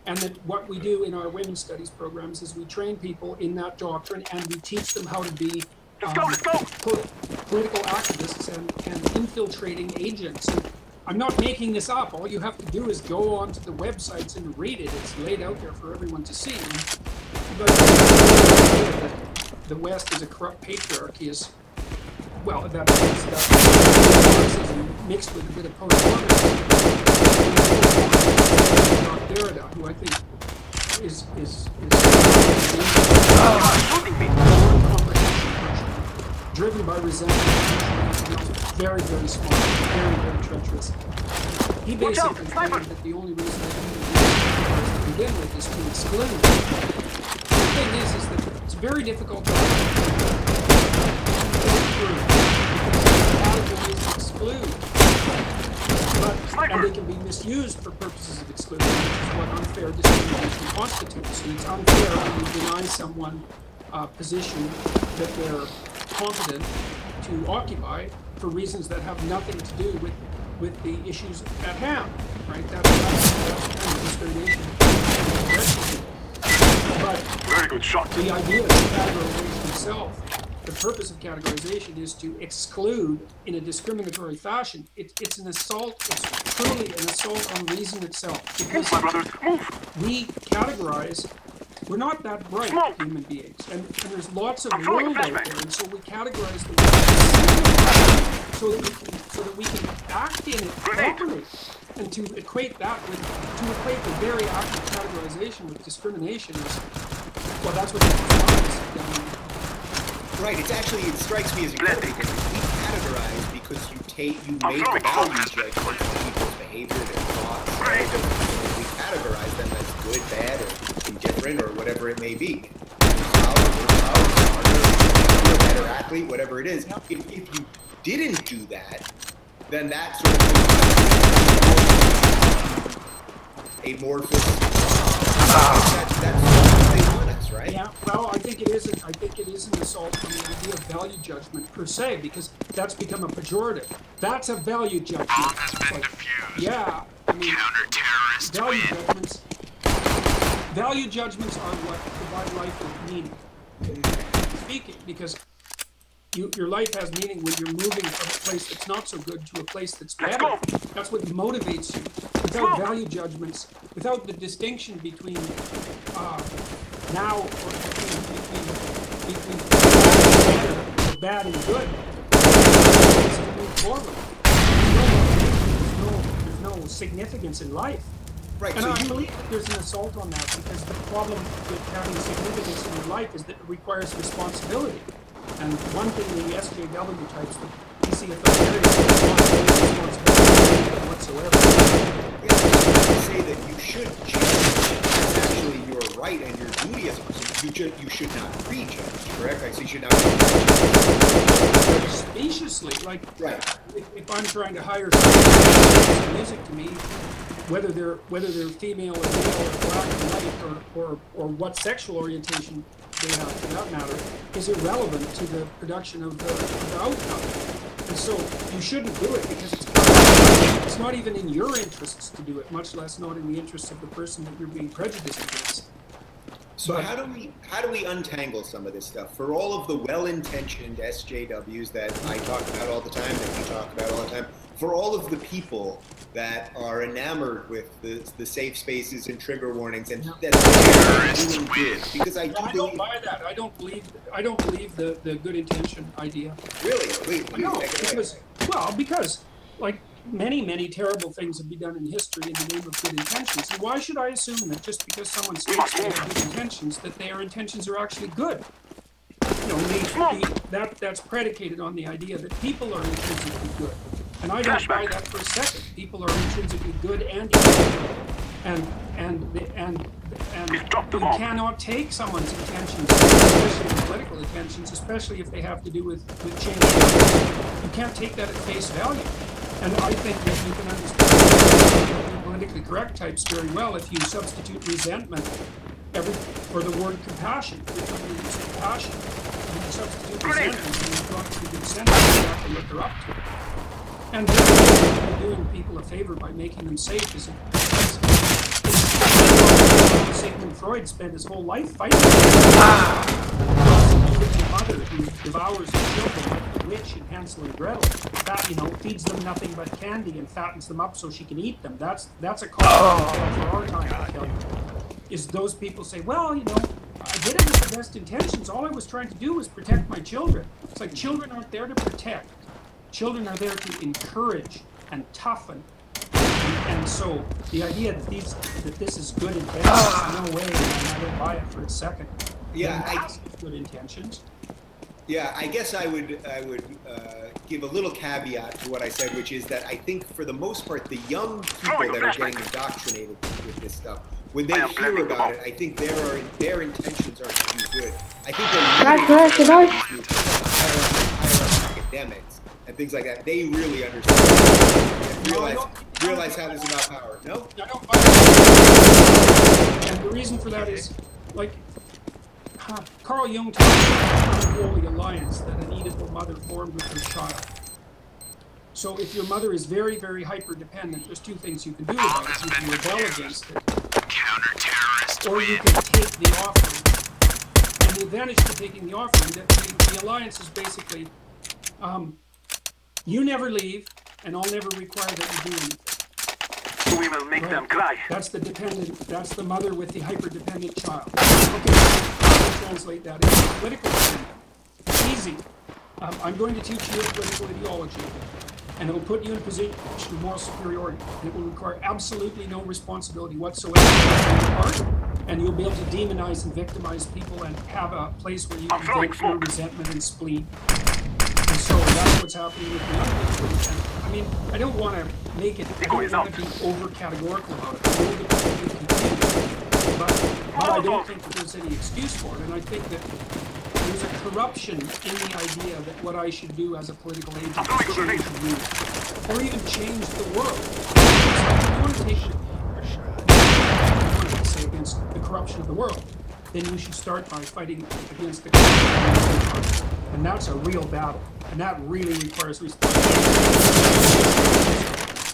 And that what we do in our women's studies programs is we train people in that doctrine, and we teach them how to be political activists and infiltrating agents. And I'm not making this up. All you have to do is go onto the websites and read it. It's laid out there for everyone to see. But the West is a corrupt patriarchy is, well, that Marxism mixed with a bit of postmodernism. Derrida, who I think is driven by resentment, very, very smart, very, very treacherous. He basically claimed that the only reason that he to begin with is to exclude. The thing is that it's very difficult to exclude. And they can be misused for purposes of exclusion, which is what unfair discrimination constitutes. And it's unfair when you deny someone a position that they're competent to occupy for reasons that have nothing to do with the issues at hand, right? That's kind of discrimination. But very good shot. The idea of categorization itself, the purpose of categorization is to exclude in a discriminatory fashion. It's an assault. It's truly an assault on reason itself. Because we categorize. We're not that bright human beings, and there's lots of world out there, and so we categorize the world so that we can act in it properly, and to equate the very act of categorization with discrimination is, well, that's what the right. It strikes me as incredibly different. We categorize because you make value judgments on people's behavior, their thoughts. Right? We categorize them as good, bad, or indifferent, or whatever it may be. You're a better athlete, whatever it is. If you didn't do that, then that sort of amorphous. That's what they want us, right? Yeah. Well, I think it is an assault on the idea of value judgment per se, because that's become a pejorative. That's a value judgment. Bomb has been defused. Yeah. I mean, counter-terrorists win. Value judgments are what provide life with meaning. Speaking, because your life has meaning when you're moving from a place that's not so good to a place that's better. That's what motivates you. Without value judgments, without the distinction between now or between bad and good, it's to move forward. There's no significance in life. Right, and so I believe that there's an assault on that, because the problem with having significance in your life is that it requires responsibility. And one thing the SJW types, the PC authoritarians, responsibility whatsoever. Yeah, you say that you should judge. It's actually your right and your duty as a person. You should not prejudge, correct? I say you should not prejudge. Speciously, like, right. If I'm trying to hire someone to play music to me, whether they're female or male or black or white or what sexual orientation they have, for that matter, is irrelevant to the production of the outcome. And so you shouldn't do it, because it's not even in your interests to do it, much less not in the interests of the person that you're being prejudiced against. So how do we untangle some of this stuff for all of the well-intentioned SJWs that I talk about all the time, that we talk about all the time, for all of the people that are enamored with the safe spaces and trigger warnings and that doing good? Because I don't buy that. I don't believe the good intention idea. Really? No, because like many terrible things have been done in history in the name of good intentions. And why should I assume that just because someone states they have good intentions, that their intentions are actually good? You know, that's predicated on the idea that people are intrinsically good. And I don't buy that for a second. People are intrinsically good and evil. And you cannot take someone's intentions, especially political intentions, especially if they have to do with change. You can't take that at face value. And I think that you can understand the politically correct types very well if you substitute resentment for the word compassion. If you use compassion, and you substitute resentment, and you've got to the good sense of what they're up to. And doing people a favor by making them safe is Freud spent his whole life fighting the mother who devours the children like the witch in Hansel and Gretel. That, feeds them nothing but candy and fattens them up so she can eat them. That's a cautionary tale for our time, I tell you. Is those people say, well, I did it with the best intentions. All I was trying to do was protect my children. It's like children aren't there to protect. Children are there to encourage and toughen. And so the idea that this is good intentions, no way, I don't buy it for a second. Yeah, good intentions. Yeah, I guess I would give a little caveat to what I said, which is that I think for the most part, the young people that are getting indoctrinated with this stuff, when they hear about it, I think their intentions are to do good. I think they're higher academics and things like that. They really understand and realize how this is about power. No? I don't buy it. And the reason for that is, Carl Jung talks about the unholy alliance that an Oedipal mother formed with her child. So if your mother is very, very hyper-dependent, there's two things you can do about it. You can rebel against it, or you can take the offering. And the advantage to taking the offering, that the alliance is basically, you never leave, and I'll never require that you do anything. We will make them cry. That's the mother with the hyper-dependent child. Okay, how to translate that into political dependent? Easy. I'm going to teach you a political ideology, and it'll put you in a position of moral superiority. And it will require absolutely no responsibility whatsoever on your part, and you'll be able to demonize and victimize people and have a place where you can vent your resentment and spleen. And so that's what's happening with the young people. I mean, I don't want to make it, I don't want to be over-categorical about it. I know that people get confused, but I don't think that there's any excuse for it. And I think that there's a corruption in the idea that what I should do as a political agent is change the rules, or even change the world. So if you want to take against the corruption of the world, then you should start by fighting against the corruption of the world. And that's a real battle. And that really requires responsibility.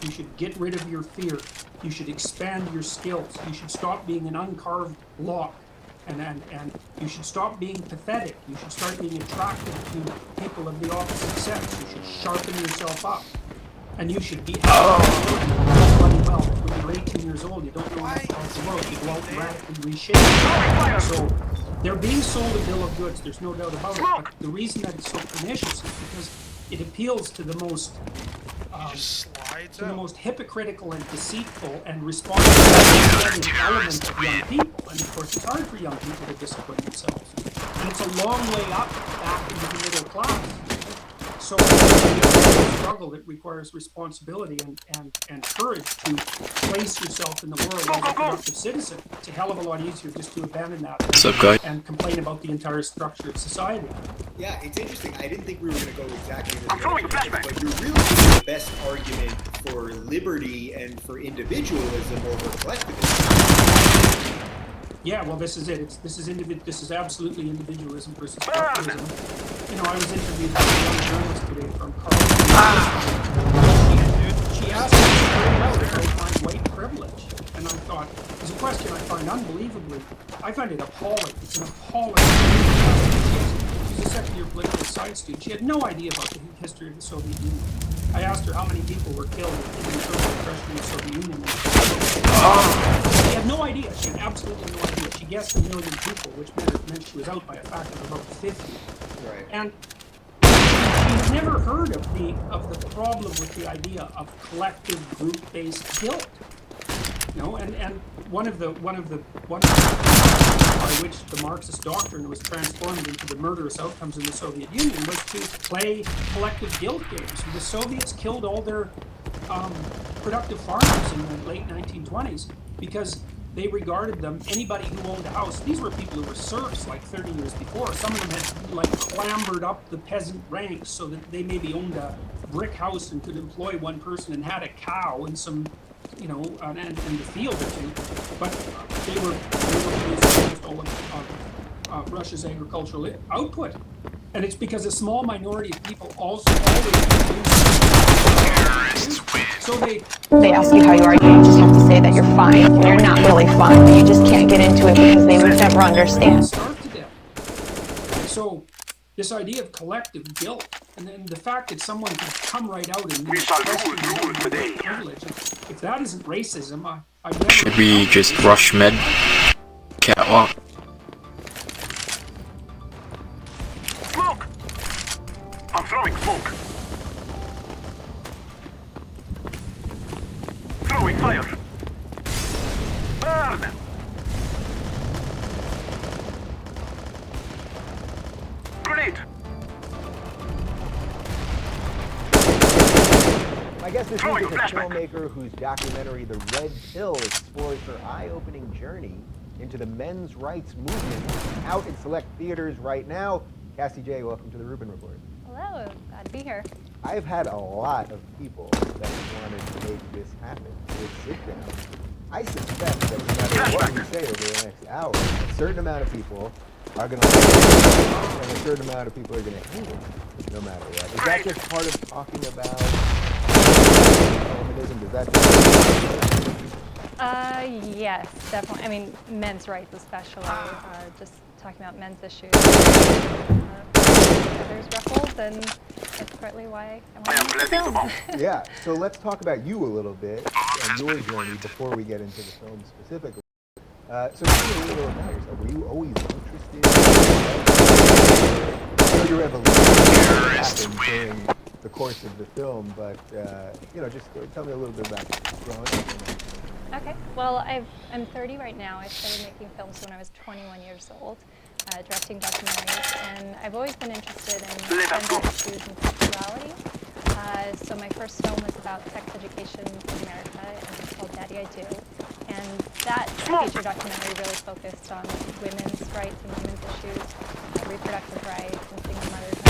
You should get rid of your fear. You should expand your skills. You should stop being an uncarved block. And you should stop being pathetic. You should start being attractive to people of the opposite sex. You should sharpen yourself up. And you should be bloody well. When you're 18 years old, you don't know enough about the world. You go out and radically reshape it. So they're being sold a bill of goods. There's no doubt about it. But the reason that it's so pernicious is because it appeals to the most hypocritical and deceitful and responsible element of young people. And of course, it's hard for young people to discipline themselves. And it's a long way up back into the middle class. So it's a struggle that requires responsibility and courage to place yourself in the world as a productive citizen. It's a hell of a lot easier just to abandon that and complain about the entire structure of society. Yeah, it's interesting. I didn't think we were going to go exactly in this direction, but you're really giving the best argument for liberty and for individualism over collectivism. Yeah, well, this is it. This is absolutely individualism versus collectivism. I was interviewed by a young journalist today from Carl. She asked me very well if I find white privilege, and I thought, it's a question I find I find it appalling. It's an appalling. She's a second-year political science student. She had no idea about the history of the Soviet Union. I asked her how many people were killed in the repression of the Soviet Union. She had no idea. She had absolutely no idea. She guessed 1 million people, which meant she was out by a factor of about 50. Right. And she had never heard of the problem with the idea of collective group-based guilt. And one of the by which the Marxist doctrine was transformed into the murderous outcomes in the Soviet Union was to play collective guilt games. The Soviets killed all their productive farmers in the late 1920s because they regarded them, anybody who owned a house, these were people who were serfs like 30 years before. Some of them had clambered up the peasant ranks so that they maybe owned a brick house and could employ one person and had a cow and some, and the field or two. But they were producing all of Russia's agricultural output. And it's because a small minority of people also always produce. So they ask you how you are, you just have to say say that you're fine when you're not really fine. You just can't get into it because they would never understand. Starve to death. So this idea of collective guilt, and then the fact that someone can come right out and We shall question rule today. privilege, if that isn't racism, I've never. Should we just rush mid? Catwalk. Smoke! I'm throwing smoke. Throwing fire. Burn! Grenade! My guest this Throwing week is a flashback. filmmaker whose documentary The Red Pill explores her eye-opening journey into the men's rights movement. Out in select theaters right now. Cassie J, welcome to the Rubin Report. Hello, glad to be here. I've had a lot of people that wanted to make this happen. This sit down. I suspect that no matter what we say over the next hour, a certain amount of people are going to and a certain amount of people are going to hate it, no matter what. Is that just part of talking about feminism? Does that Yes, definitely. I mean, men's rights especially, just talking about men's issues. There's ruffles, and it's partly why I wanted to film. Yeah, so let's talk about you a little bit and your journey before we get into the film specifically. So tell me a little about yourself. Were you always interested I know your evolution happened during the course of the film, but just tell me a little bit about growing up. Okay, well, I'm 30 right now. I started making films when I was 21 years old, directing documentaries, and I've always been interested in gender issues and sexuality. So my first film was about sex education in America, and it's called Daddy I Do. And that feature documentary really focused on women's rights and women's issues, reproductive rights, and single motherhood.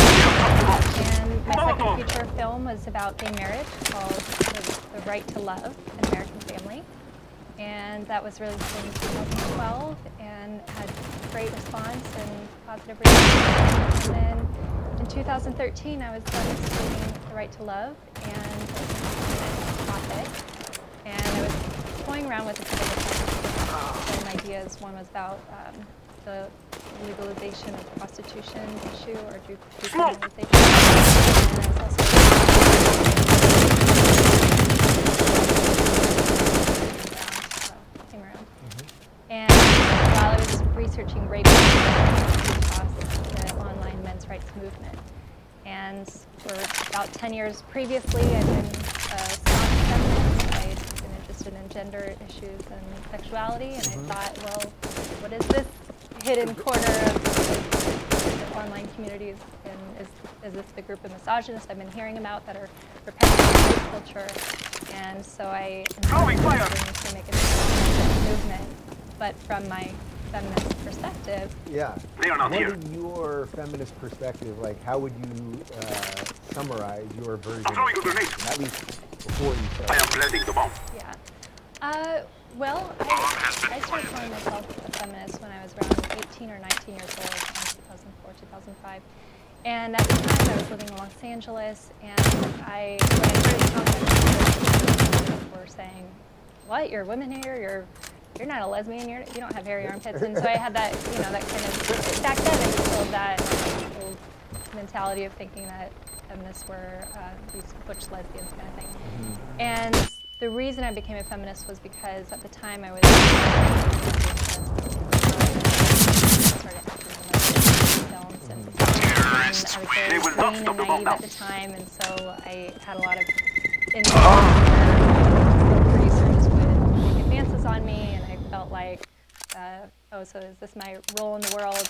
And my second feature film was about gay marriage, called The Right to Love, an American Family. And that was released in 2012 and had great response and positive reactions. And then in 2013, I was done screening The Right to Love and a topic. And I was toying around with a couple of different ideas. One was about the legalization of prostitution issue or decriminalization. And I was also came around. And while I was researching rape across the online men's rights movement, and for about 10 years previously, I'd been a staunch feminist. I'd been interested in gender issues and sexuality, and I thought, well, what is this hidden corner of the online communities, and is this the group of misogynists I've been hearing about that are perpetuating rape culture? And so I started to make a movement, but from my feminist perspective. Yeah. They are not what here. in your feminist perspective, like, how would you summarize your version? I'm throwing a grenade. At least before you I said am planting the bomb. Yeah. Well, I started calling myself a feminist when I was around 18 or 19 years old, around 2004, 2005. And at the time, I was living in Los Angeles, and when I started talking about people were saying, "What? You're a woman here? You're not a lesbian. You don't have hairy armpits." And so I had that, that kind of back then. I still had that old mentality of thinking that feminists were these butch lesbians kind of thing. And the reason I became a feminist was because at the time I was started acting in films, and I was very green and naive at the time, and so I had a lot of producers would make advances on me, and I felt like, so is this my role in the world? Is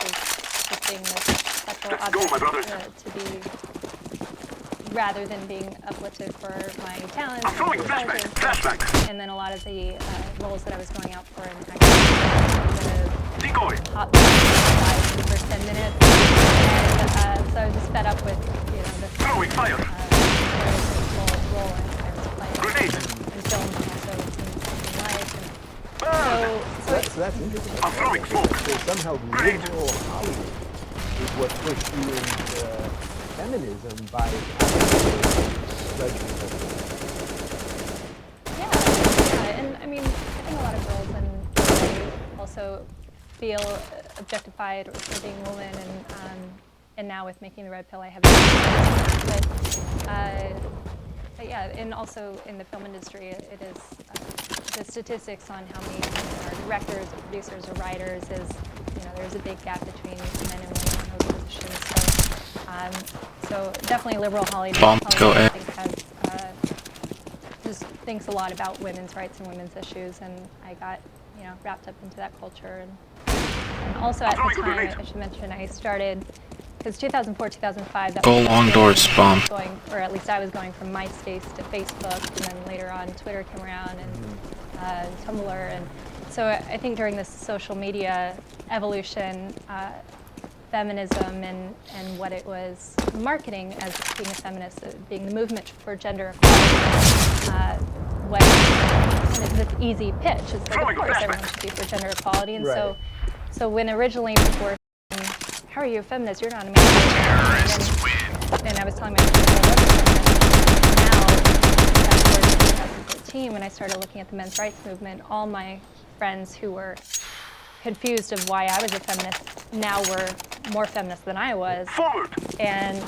just being this sexual object to be, rather than being uplifted for my talents. I'm throwing flashback. And then a lot of the roles that I was going out for in acting, Decoy. hot for the first 10 minutes. And so I was just fed up with, this Throwing fire. stereotypical role I was playing Grenade. in film and also in life. Burn. So that's interesting. I'm throwing smoke. So somehow liberal Hollywood is what pushed you into feminism by Yeah, and I mean, I think a lot of girls and also feel objectified for being a woman, and now with Making the Red Pill, I have. But yeah, and also in the film industry, it is the statistics on how many women are directors, or producers, or writers is, there's a big gap between men and women in those positions. So definitely liberal Hollywood, Bomb, go I ahead. think has just thinks a lot about women's rights and women's issues, and I got wrapped up into that culture. And also at the time, I should mention, I started, because 2004, 2005, that Go was long doors, bomb. going, or at least I was going from MySpace to Facebook, and then later on Twitter came around, and Tumblr, and so I think during this social media evolution, feminism and what it was marketing as being a feminist, being the movement for gender equality, was this easy pitch. It's like, of course, everyone should be for gender equality, and Right. so when originally people were saying, "How are you a feminist? You're not a man." And I was telling my friends I was a feminist. Now, fast forward to 2013, when I started looking at the men's rights movement, all my friends who were confused of why I was a feminist now were more feminist than I was. Forward. And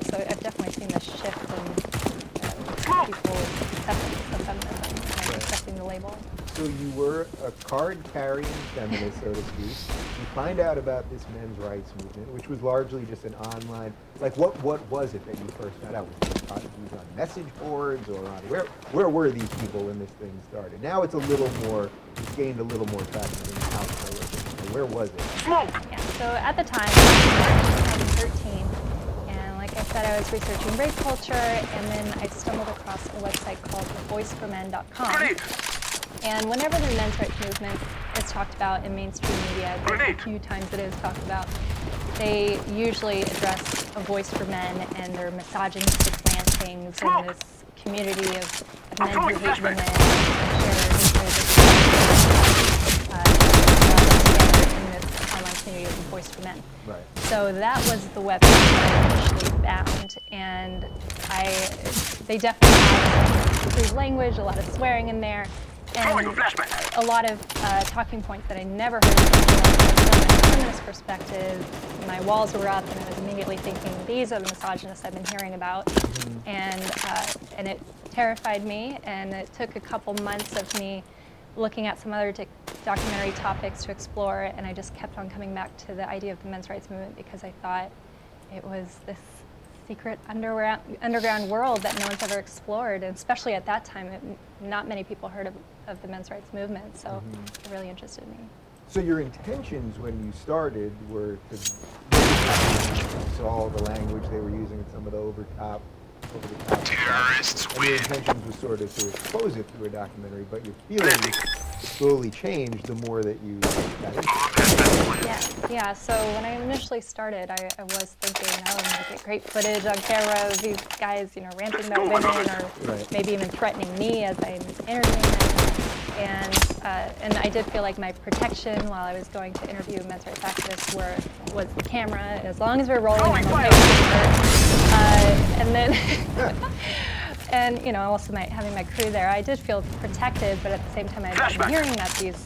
so I've definitely seen this shift in people's acceptance of feminism and accepting the label. So you were a card-carrying feminist, so to speak. You find out about this men's rights movement, which was largely just an online. Like, what was it that you first found out? Was it on message boards or on where were these people when this thing started? Now it's a little more. It's gained a little more traction in the house. So where was it? Smoke. Yeah, so at the time, March 2013, and like I said, I was researching rape culture, and then I stumbled across a website called thevoiceformen.com. Grenade. And whenever the men's rights movement is talked about in mainstream media, the few times it is talked about, they usually address a voice for men and their misogynistic rantings and this community of men who hate women and together in this online community of voice for men. Right. So that was the website that I initially found, and they definitely have some crude language, a lot of swearing in there, and a lot of talking points that I never heard before. From a feminist perspective, my walls were up, and I was immediately thinking, these are the misogynists I've been hearing about, and it terrified me, and it took a couple months of me looking at some other documentary topics to explore, and I just kept on coming back to the idea of the men's rights movement because I thought it was this secret underground world that no one's ever explored, and especially at that time, not many people heard of the men's rights movement, so it really interested me. So your intentions when you started were to saw the language they were using and some of the over-the-top Terrorists and your intentions was sort of to expose it through a documentary, but your feelings slowly changed the more that you got into it. Yeah. So when I initially started, I was thinking, oh, I'm gonna get great footage on camera of these guys, ranting about women, or maybe even threatening me as I'm interviewing them. And I did feel like my protection while I was going to interview men's rights activists was the camera. As long as we're rolling, I'm okay with it. And then, and also having my crew there, I did feel protected, but at the same time, I've been hearing that these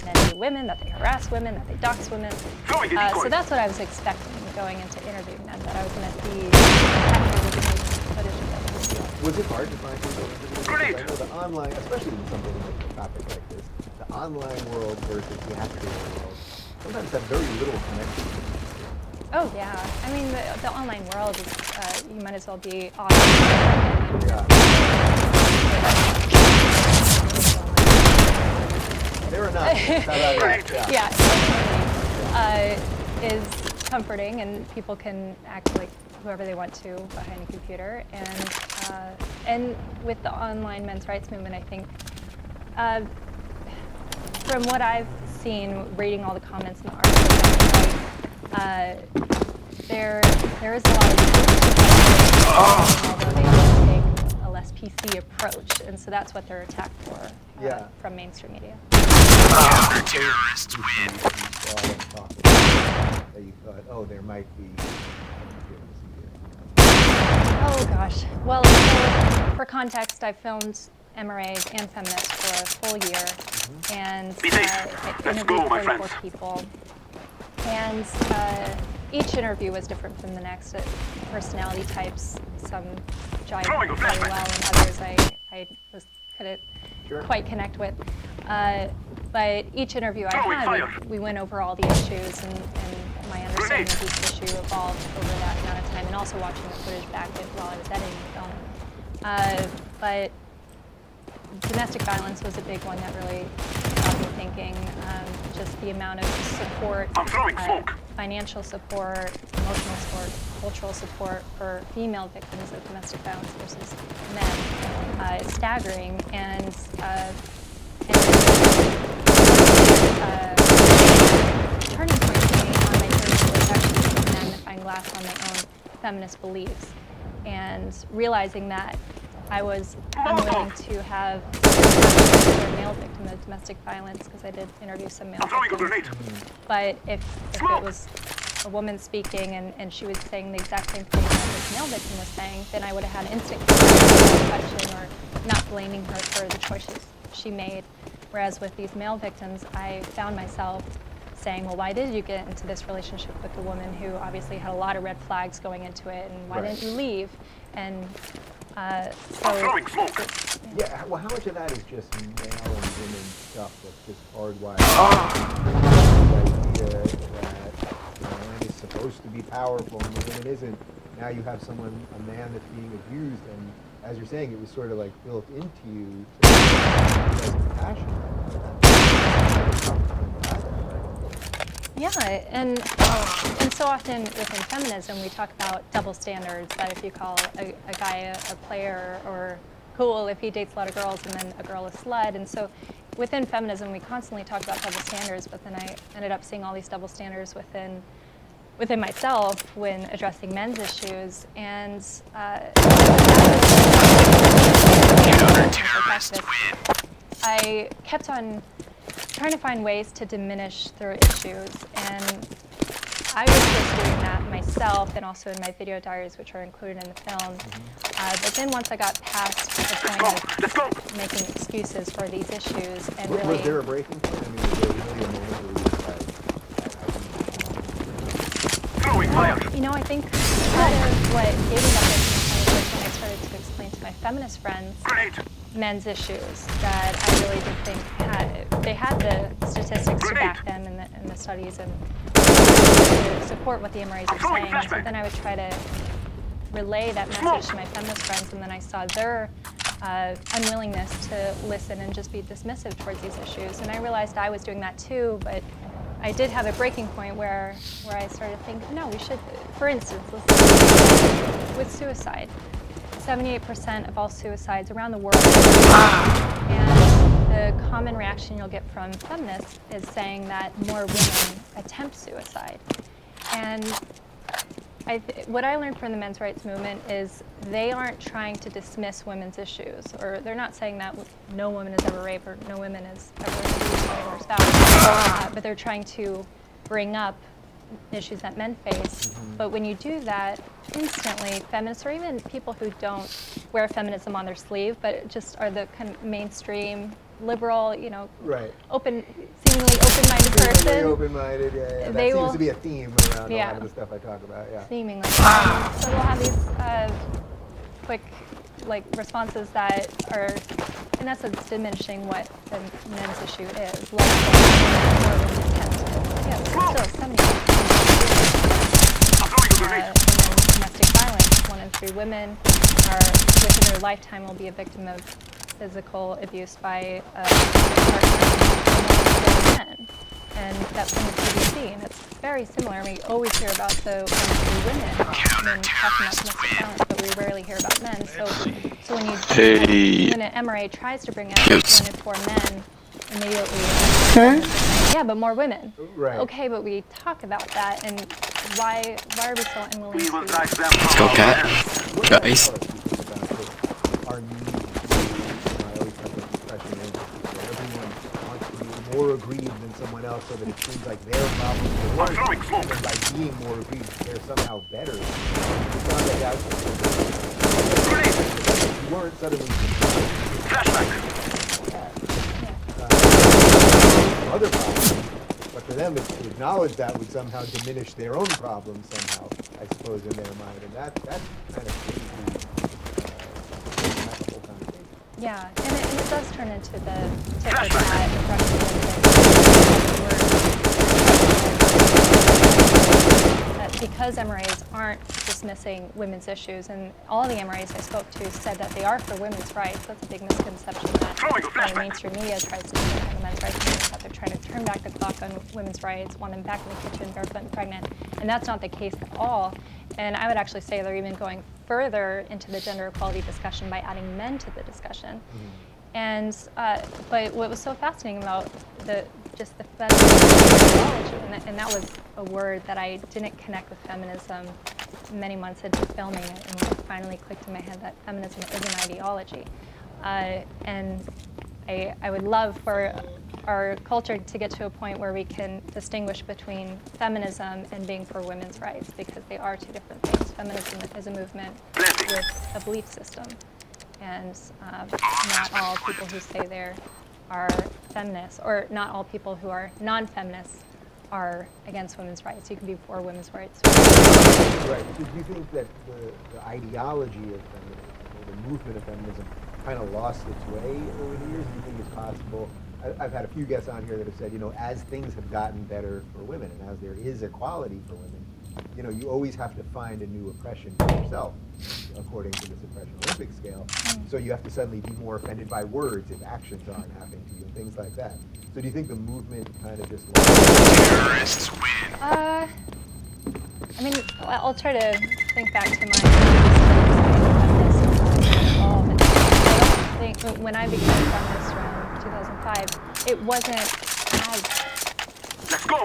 men hate women, that they harass women, that they dox women. So that's what I was expecting going into interviewing them, that I was going to see footage of them. Was it hard to find people? I know the online, especially in something like a topic like this, the online world versus the actual world sometimes have very little connection. Oh yeah, I mean the online world is you might as well be awesome. Fair enough. Is comforting, and people can act like whoever they want to behind a computer, and with the online men's rights movement, I think from what I've seen, reading all the comments in the article, there is a lot of although they also take a less PC approach, and so that's what they're attacked for from mainstream media. Terrorists win. That you thought, oh, there might be. Oh gosh. Well, so for context, I filmed MRAs and feminists for a full year, and Be safe. I Let's interviewed go, my 44 friends. people. And each interview was different from the next. Personality types, some jived Throwing a very flashbang. well, and others I couldn't Sure. quite connect with. But each interview I Throwing had, fire. we went over all the issues, and my understanding of each issue evolved over that amount of time, and also watching the footage back while I was editing the film. But domestic violence was a big one that really got me thinking. Just the amount of support, I'm throwing smoke. financial support, emotional support, cultural support for female victims of domestic violence versus men is staggering. And turning point for me on my journey was actually a magnifying glass on my own feminist beliefs, and realizing that I was unwilling to have a male victim of domestic violence, because I did interview some male I'm throwing a victims. grenade. But if it was a woman speaking and she was saying the exact same thing that this male victim was saying, then I would have had instant question or not blaming her for the choices she made. Whereas with these male victims, I found myself saying, well, why did you get into this relationship with a woman who obviously had a lot of red flags going into it, and why didn't you leave? And I'm so throwing smoke. Yeah, well, how much of that is just male and women stuff that's just hardwired? The idea that the man is supposed to be powerful and the woman isn't. Now you have a man that's being abused, and as you're saying, it was sort of like built into you to be compassionate. yeah, and so often within feminism, we talk about double standards, that if you call a guy a player or cool if he dates a lot of girls and then a girl a slut. And so within feminism, we constantly talk about double standards, but then I ended up seeing all these double standards within myself when addressing men's issues. And I kept on trying to find ways to diminish their issues, and I was first doing that myself and also in my video diaries, which are included in the film. But then once I got past the point of making excuses for these issues and really... Was there a breaking point? I mean, was there really a moment where you decided, Throwing fire. You know, I think part of what gave me that breaking point was when I started to explain to my feminist friends Grenade. men's issues that I really did think they had the statistics to back them and the studies and to support what the MRAs are saying. And so then I would try to relay that message to my feminist friends, and then I saw their unwillingness to listen and just be dismissive towards these issues. And I realized I was doing that too, but I did have a breaking point where I started to think, no, we should, for instance, with suicide. 78% of all suicides around the world. And the common reaction you'll get from feminists is saying that more women attempt suicide. And what I learned from the men's rights movement is they aren't trying to dismiss women's issues, or they're not saying that no woman is ever raped or no woman is ever abused by their spouse, but they're trying to bring up issues that men face. But when you do that, instantly feminists, or even people who don't wear feminism on their sleeve, but just are the kind of mainstream liberal, you know, seemingly open-minded person. Seemingly open-minded, yeah. That seems to be a theme around a lot of the stuff I talk about, yeah. Seemingly. So we'll have these quick, responses that are, in essence, diminishing what the men's issue is. Like, more women attempt it. Yeah, still 70%. Domestic violence. 1 in 3 women within their lifetime will be a victim of physical abuse by a partner, men. And that's from the CDC, and it's very similar. We always hear about the 1 in 3 women talking about domestic violence, but we rarely hear about men. So when an MRA tries to bring up 1 in 4 men, immediately, yeah, but more women. Right. Okay, but we talk about that, and why are we so unwilling to? Let's go, Cat. Guys. Our need to, I always have this expression where everyone wants to be more aggrieved than someone else, so that it seems like their problems are worse, and then by being more aggrieved, they're somehow better. It's not like that. you weren't suddenly other problems, but for them, to acknowledge that would somehow diminish their own problems somehow, I suppose, in their mind, and that's kind of crazy. That's the whole conversation. Yeah, and it does turn into the tit for tat that because MRAs aren't dismissing women's issues, and all the MRAs I spoke to said that they are for women's rights. That's a big misconception that the mainstream media tries to do, men's rights movement, that they're trying to turn back the clock on women's rights, want them back in the kitchen, barefoot and pregnant, and that's not the case at all. And I would actually say they're even going further into the gender equality discussion by adding men to the discussion. And but what was so fascinating about just the feminist ideology, and that was a word that I didn't connect with feminism many months into filming it, and when it finally clicked in my head that feminism is an ideology. And I would love for our culture to get to a point where we can distinguish between feminism and being for women's rights, because they are two different things. Feminism is a movement with a belief system, and not all people who say they are feminists, or not all people who are non-feminists are against women's rights. You can be for women's rights. Right. So do you think that the ideology of feminism, or the movement of feminism, kind of lost its way over the years? Do you think it's possible? I've had a few guests on here that have said, as things have gotten better for women, and as there is equality for women, you always have to find a new oppression for yourself, according to the Suppression Olympic scale. So you have to suddenly be more offended by words if actions aren't happening to you, and things like that. So do you think the movement kind of just lost? Terrorists win. I mean, I'll try to think back to my I don't think when I became a feminist around 2005, it wasn't as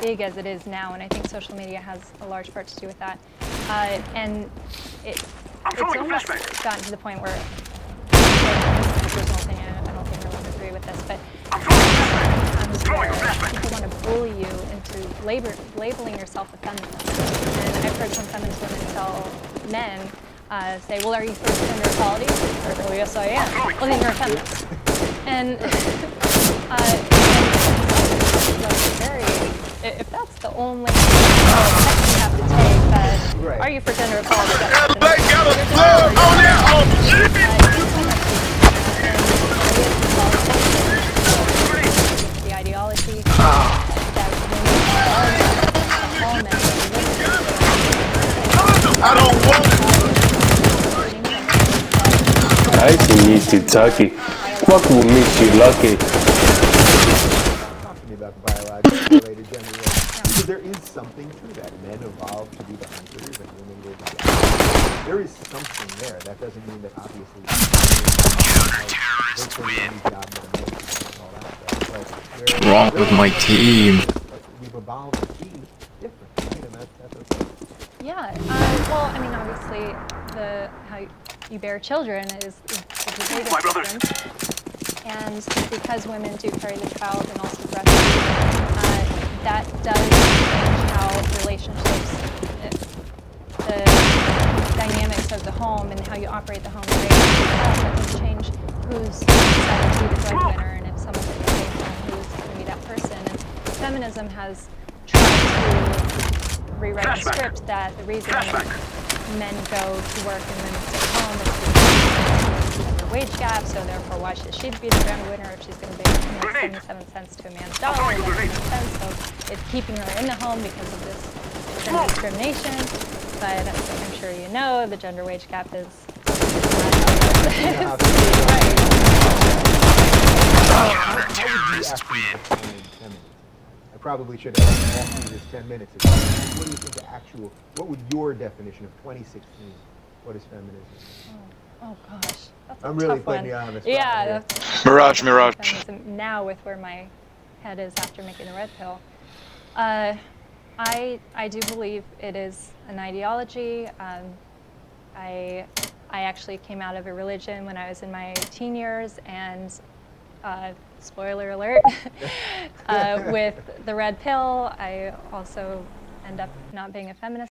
big as it is now, and I think social media has a large part to do with that. And it's almost gotten to the point where, this is a personal opinion, I don't think everyone would agree with this, but people want to bully you into labeling yourself a feminist. And I've heard some feminist women tell men, say, well, are you for gender equality? Or, oh, yes, I am. Well, then you're a feminist. And if that's the only step you have to take, that are you for gender equality? The ideology that all men I don't want it. I see you Kentucky. Fuck with me, she lucky. Talk to me about the biologically related gender roles. Because there is something to that. Men evolved to be the hunters and women were the gatherers. There is something there. That doesn't mean that obviously Terrorists win. What's wrong with my team? We've evolved to be different, right? And that's okay. Yeah, well, I mean, obviously, how you bear children is a big difference. And because women do carry the child and also breastfeed, that does change how relationships, the dynamics of the home and how you operate the home, that does change who's decided to be the breadwinner, and if someone's at your home, who's going to be that person. And feminism has tried to rewrite the script that the reason men go to work and women stay home is because of the wage gap, so therefore why should she be the breadwinner if she's going to make 77 cents to a man's dollar? That makes sense. So it's keeping her in the home because of this gender discrimination. But as I'm sure you know, the gender wage gap is I probably should have asked you this 10 minutes ago. What do you think what would your definition of 2016, what is feminism? Oh gosh, that's a I'm really tough putting one. you on the spot. Yeah, here. that's Mirage. feminism now with where my head is after making the red pill. I do believe it is an ideology. I actually came out of a religion when I was in my teen years, and spoiler alert, with the red pill, I also end up not being a feminist.